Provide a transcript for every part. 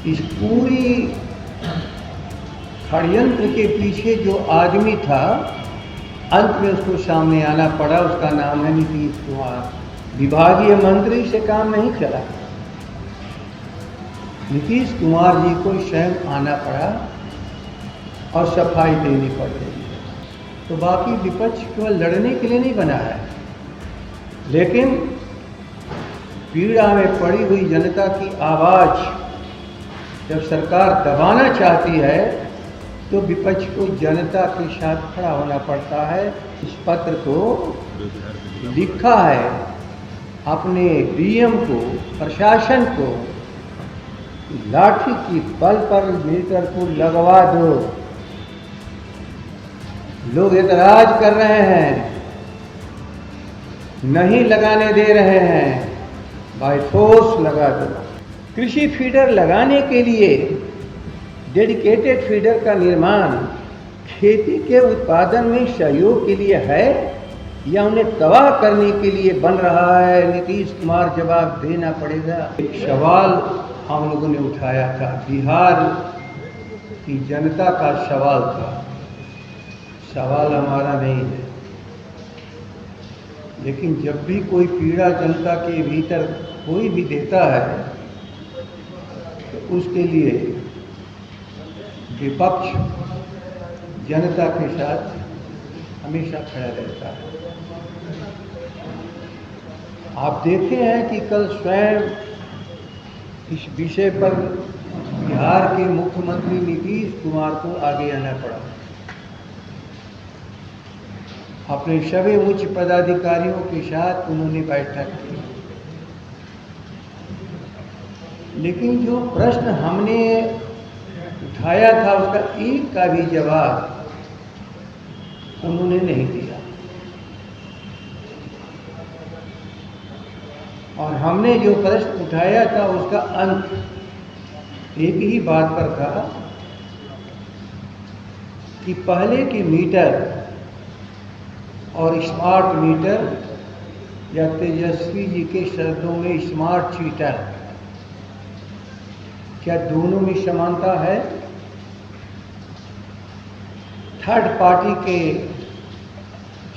इस पूरी षड्यंत्र के पीछे जो आदमी था, अंत में उसको सामने आना पड़ा। उसका नाम है नीतीश कुमार। विभागीय मंत्री से काम नहीं चला। नीतीश कुमार जी को स्वयं आना पड़ा और सफाई देनी पड़ रही है। तो बाकी विपक्ष केवल लड़ने के लिए नहीं बना है, लेकिन पीड़ा में पड़ी हुई जनता की आवाज़ जब सरकार दबाना चाहती है तो विपक्ष को जनता के साथ खड़ा होना पड़ता है। इस पत्र को लिखा है अपने डीएम को, प्रशासन को, लाठी की बल पर मीटर को लगवा दो। लोग एतराज कर रहे हैं, नहीं लगाने दे रहे हैं, बाय फोर्स लगा दो। कृषि फीडर लगाने के लिए डेडिकेटेड फीडर का निर्माण खेती के उत्पादन में सहयोग के लिए है या उन्हें तबाह करने के लिए बन रहा है? नीतीश कुमार जवाब देना पड़ेगा। एक सवाल हम लोगों ने उठाया था, बिहार की जनता का सवाल था, सवाल हमारा नहीं है। लेकिन जब भी कोई पीड़ा जनता के भीतर कोई भी देता है तो उसके लिए विपक्ष जनता के साथ हमेशा खड़ा रहता है। आप देखे हैं कि कल स्वयं इस विषय पर बिहार के मुख्यमंत्री नीतीश कुमार को आगे आना पड़ा। अपने सभी उच्च पदाधिकारियों के साथ उन्होंने बैठक की, लेकिन जो प्रश्न हमने उठाया था उसका एक का भी जवाब उन्होंने नहीं दिया। और हमने जो प्रश्न उठाया था उसका अंत एक ही बात पर था कि पहले के मीटर और स्मार्ट मीटर, या तेजस्वी जी के शब्दों में स्मार्ट चीटर, क्या दोनों में समानता है? थर्ड पार्टी के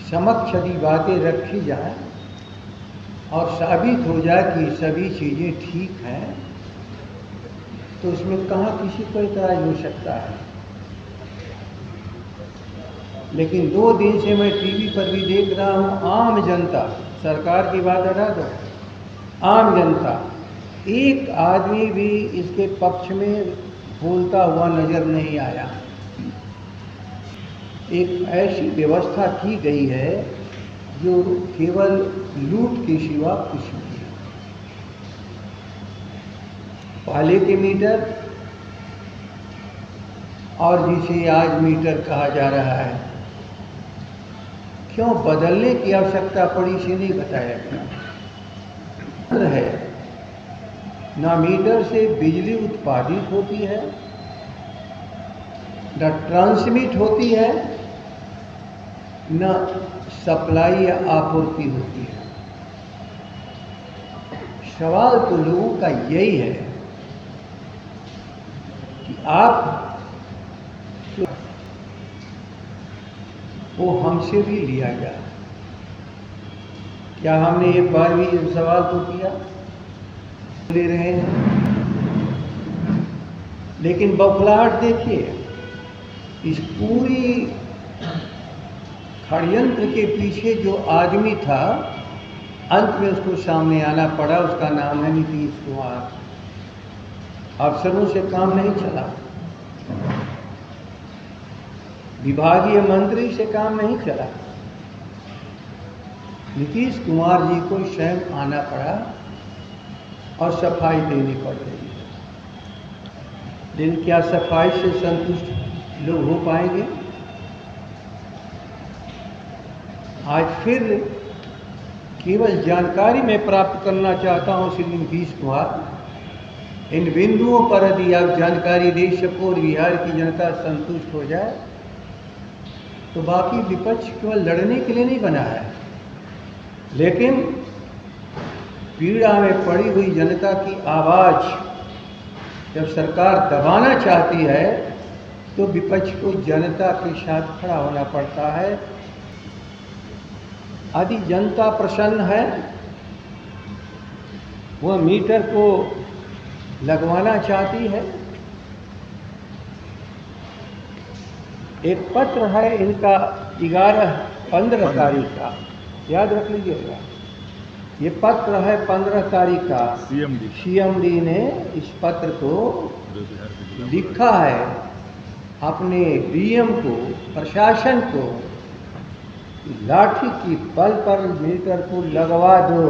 समक्ष यदि बातें रखी जाए और साबित हो जाए कि सभी चीज़ें ठीक हैं तो उसमें कहाँ किसी को इतराज हो सकता है। लेकिन 2 दिन से मैं टीवी पर भी देख रहा हूँ, आम जनता, सरकार की बात हटा दो, आम जनता, एक आदमी भी इसके पक्ष में बोलता हुआ नजर नहीं आया। एक ऐसी व्यवस्था की गई है जो केवल लूट के सिवा कुछ नहीं है। पहले के मीटर और जिसे आज मीटर कहा जा रहा है, क्यों बदलने की आवश्यकता पड़ी इसे नहीं बताया गया है। ना मीटर से बिजली उत्पादित होती है, न ट्रांसमिट होती है, न सप्लाई या आपूर्ति होती है। सवाल तो लोगों का यही है कि आप वो हमसे भी लिया जाए। क्या हमने एक बार भी इस सवाल को किया? ले रहे हैं, लेकिन बौखलाहट देखिए। इस पूरी षड्यंत्र के पीछे जो आदमी था, अंत में उसको सामने आना पड़ा। उसका नाम है नीतीश कुमार। अफसरों से काम नहीं चला, विभागीय मंत्री से काम नहीं चला। नीतीश कुमार जी को स्वयं आना पड़ा और सफाई देनी पड़ रही है। लेकिन क्या सफाई से संतुष्ट लोग हो पाएंगे? आज फिर केवल जानकारी मैं प्राप्त करना चाहता हूं श्री नीतीश कुमार। इन बिंदुओं पर यदि आप जानकारी दे सको और बिहार की जनता संतुष्ट हो जाए तो बाकी विपक्ष केवल लड़ने के लिए नहीं बना है, लेकिन पीड़ा में पड़ी हुई जनता की आवाज़ जब सरकार दबाना चाहती है तो विपक्ष को जनता के साथ खड़ा होना पड़ता है। यदि जनता प्रसन्न है, वह मीटर को लगवाना चाहती है। एक पत्र है इनका 15 तारीख का, याद रख लीजिएगा। ये पत्र है 15 तारीख का। सीएमडी ने इस पत्र को लिखा है अपने डीएम को, प्रशासन को, लाठी की बल पर मीटर को लगवा दो।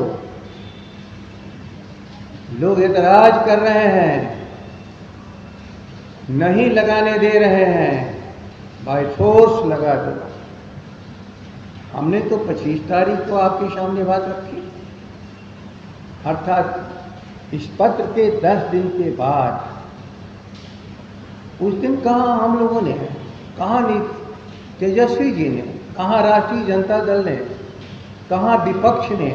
लोग एतराज कर रहे हैं, नहीं लगाने दे रहे हैं, बाय फोर्स लगा दो। हमने तो 25 तारीख को आपके सामने बात रखी, अर्थात इस पत्र के 10 दिन के बाद। उस दिन कहाँ हम लोगों ने, कहाँ तेजस्वी जी ने, कहाँ राष्ट्रीय जनता दल ने, कहाँ विपक्ष ने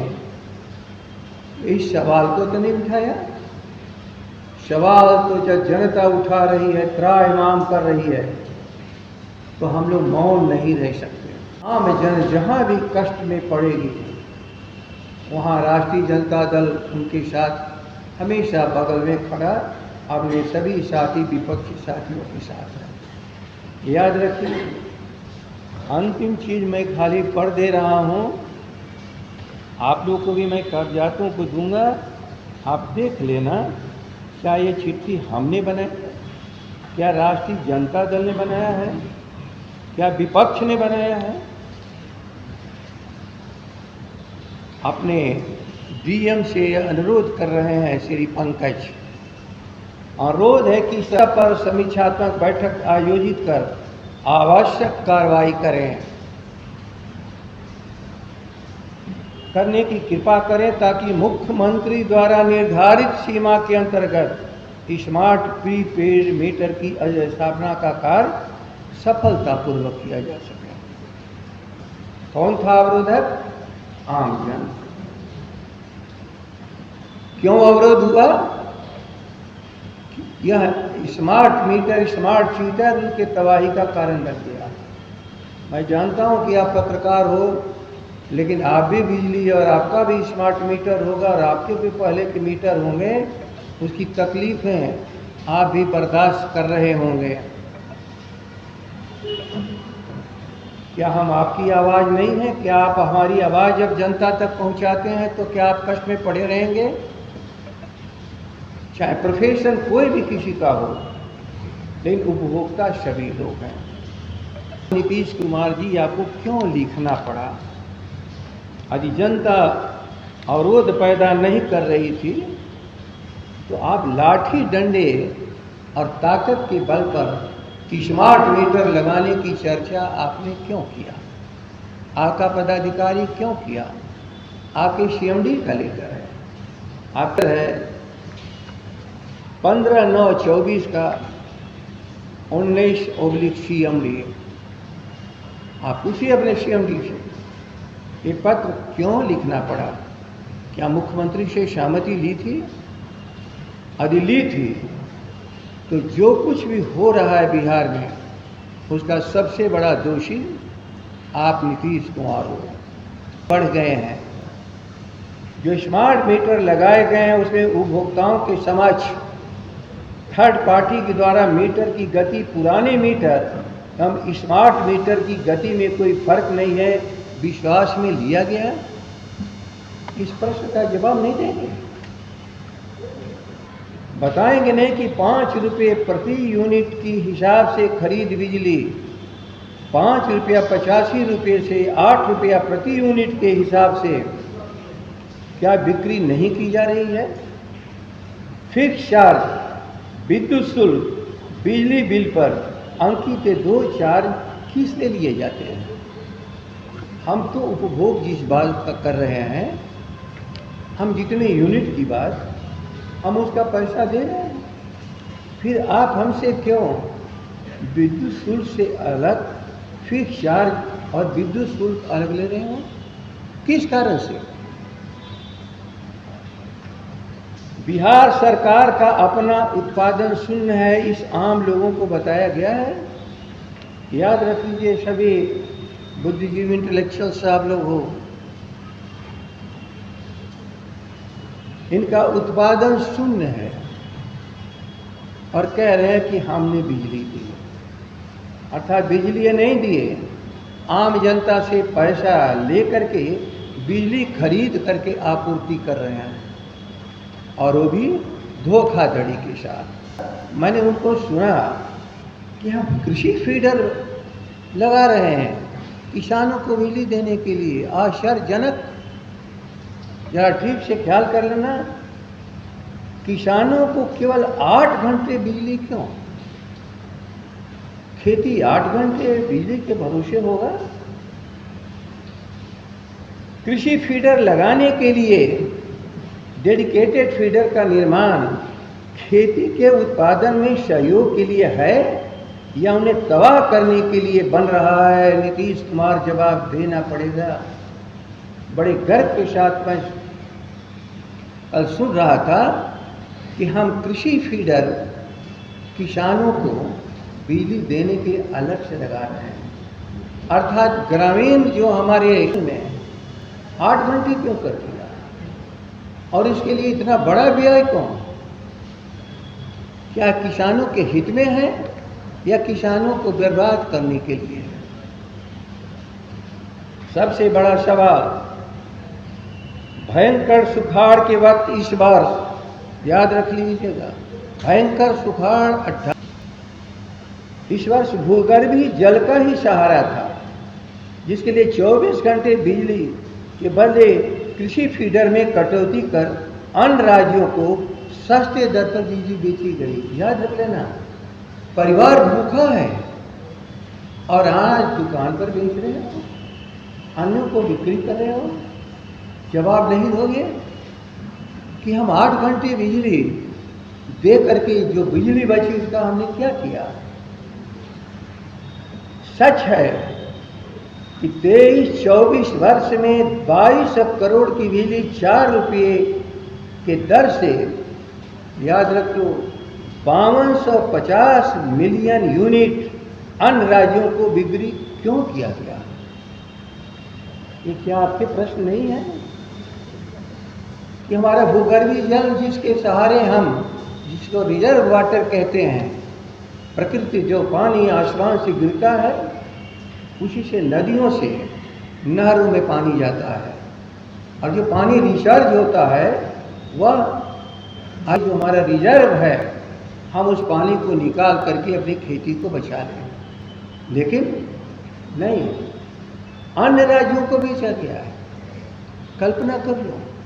इस सवाल को तो नहीं उठाया। सवाल तो जब जनता उठा रही है, त्राहिमाम कर रही है, तो हम लोग मौन नहीं रह सकते। आम जन जहाँ भी कष्ट में पड़ेगी, वहाँ राष्ट्रीय जनता दल उनके साथ हमेशा बगल में खड़ा अपने सभी साथी विपक्षी साथियों के साथ है। याद रखिए, अंतिम चीज मैं खाली पढ़ दे रहा हूँ, आप लोग को भी मैं कागजातों को दूंगा, आप देख लेना। क्या ये चिट्ठी हमने बनाई, क्या राष्ट्रीय जनता दल ने बनाया है, क्या विपक्ष ने बनाया है? अपने डीएम से अनुरोध कर रहे हैं श्री पंकज, अनुरोध है कि सतह पर समीक्षात्मक बैठक आयोजित कर आवश्यक कार्रवाई करने की कृपा करें, ताकि मुख्यमंत्री द्वारा निर्धारित सीमा के अंतर्गत स्मार्ट प्रीपेड मीटर की स्थापना का कार्य सफलतापूर्वक किया जा सके। कौन था अवरोधक? आम जन। क्यों अवरोध हुआ? यह स्मार्ट मीटर, स्मार्ट चीटर उनके तबाही का कारण बन गया। मैं जानता हूं कि आप पत्रकार हो, लेकिन आप भी बिजली और आपका भी स्मार्ट मीटर होगा और आपके भी पहले के मीटर होंगे, उसकी तकलीफें आप भी बर्दाश्त कर रहे होंगे। क्या हम आपकी आवाज़ नहीं है? क्या आप हमारी आवाज़ जब जनता तक पहुंचाते हैं तो क्या आप कष्ट में पड़े रहेंगे? चाहे प्रोफेशन कोई भी किसी का हो, लेकिन उपभोक्ता सभी लोग हैं। नीतीश कुमार जी, आपको क्यों लिखना पड़ा? यदि जनता अवरोध पैदा नहीं कर रही थी तो आप लाठी डंडे और ताकत के बल पर स्मार्ट मीटर लगाने की चर्चा आपने क्यों किया? आपका पदाधिकारी क्यों किया? आपके सीएमडी का लेटर है, आपका है 15/9/24 का 19/CMD। आप पूछिए अपने सीएमडी से, ये पत्र क्यों लिखना पड़ा? क्या मुख्यमंत्री से सहमति ली थी? यदि ली थी तो जो कुछ भी हो रहा है बिहार में, उसका सबसे बड़ा दोषी आप नीतीश कुमार हो। बढ़ गए हैं, जो स्मार्ट मीटर लगाए गए हैं उसमें उपभोक्ताओं के समक्ष थर्ड पार्टी के द्वारा मीटर की गति, पुराने मीटर हम स्मार्ट मीटर की गति में कोई फर्क नहीं है, विश्वास में लिया गया। इस प्रश्न का जवाब नहीं देंगे, बताएंगे नहीं कि 5 रुपये प्रति यूनिट की हिसाब से खरीद बिजली 5.85 से 8 रुपया प्रति यूनिट के हिसाब से क्या बिक्री नहीं की जा रही है? फिक्स चार्ज, विद्युत शुल्क, बिजली बिल पर अंकित 2 चार्ज किससे लिए जाते हैं? हम तो उपभोग जिस बात का कर रहे हैं, हम जितने यूनिट की बात, हम उसका पैसा दे रहे हैं। फिर आप हमसे क्यों विद्युत शुल्क से अलग फिक्स चार्ज और विद्युत शुल्क अलग ले रहे हो? किस कारण से? बिहार सरकार का अपना उत्पादन शून्य है, इस आम लोगों को बताया गया है। याद रख लीजिए सभी बुद्धिजीवी इंटेलेक्चुअल साहब लोग हो, इनका उत्पादन शून्य है और कह रहे हैं कि हमने बिजली दी, अर्थात बिजली नहीं दिए, आम जनता से पैसा लेकर के बिजली खरीद करके आपूर्ति कर रहे हैं, और वो भी धोखाधड़ी के साथ। मैंने उनको सुना कि हम कृषि फीडर लगा रहे हैं किसानों को बिजली देने के लिए। आश्चर्यजनक। जरा ठीक से ख्याल कर लेना, किसानों को केवल 8 घंटे बिजली क्यों? खेती 8 घंटे बिजली के भरोसे होगा? कृषि फीडर लगाने के लिए डेडिकेटेड फीडर का निर्माण खेती के उत्पादन में सहयोग के लिए है या उन्हें तबाह करने के लिए बन रहा है? नीतीश कुमार जवाब देना पड़ेगा। बड़े गर्व के साथ मैं कल सुन रहा था कि हम कृषि फीडर किसानों को बिजली देने के अलग से लगा रहे हैं, अर्थात ग्रामीण जो हमारे में 8 घंटे क्यों कर दिया, और इसके लिए इतना बड़ा व्यय क्यों? क्या किसानों के हित में है या किसानों को बर्बाद करने के लिए है? सबसे बड़ा सवाल, भयंकर सुखाड़ के वक्त इस बार याद रख लीजिएगा, भयंकर सुखाड़ 18 इस वर्ष भूगर्भीय जल का ही सहारा था, जिसके लिए 24 घंटे बिजली के बदले कृषि फीडर में कटौती कर अन्य राज्यों को सस्ते दर पर बिजली बेची गई। याद रख लेना, परिवार भूखा है और आज दुकान पर बेच रहे हो, अन्यों को बिक्री कर रहे हो। जवाब नहीं दोगे कि हम 8 घंटे बिजली दे करके जो बिजली बची उसका हमने क्या किया? सच है कि 23-24 वर्ष में 22 करोड़ की बिजली 4 रुपये के दर से, याद रख लो, 5250 मिलियन यूनिट अन्य राज्यों को बिक्री क्यों किया गया? ये क्या आपके प्रश्न नहीं है कि हमारा भूगर्भीय जल जिसके सहारे हम, जिसको रिजर्व वाटर कहते हैं, प्रकृति जो पानी आसमान से गिरता है उसी से नदियों से नहरों में पानी जाता है, और जो पानी रिचार्ज होता है वह आज जो हमारा रिजर्व है, हम उस पानी को निकाल करके अपनी खेती को बचा लें। लेकिन नहीं, अन्य राज्यों को बेचा गया है। कल्पना कर लो,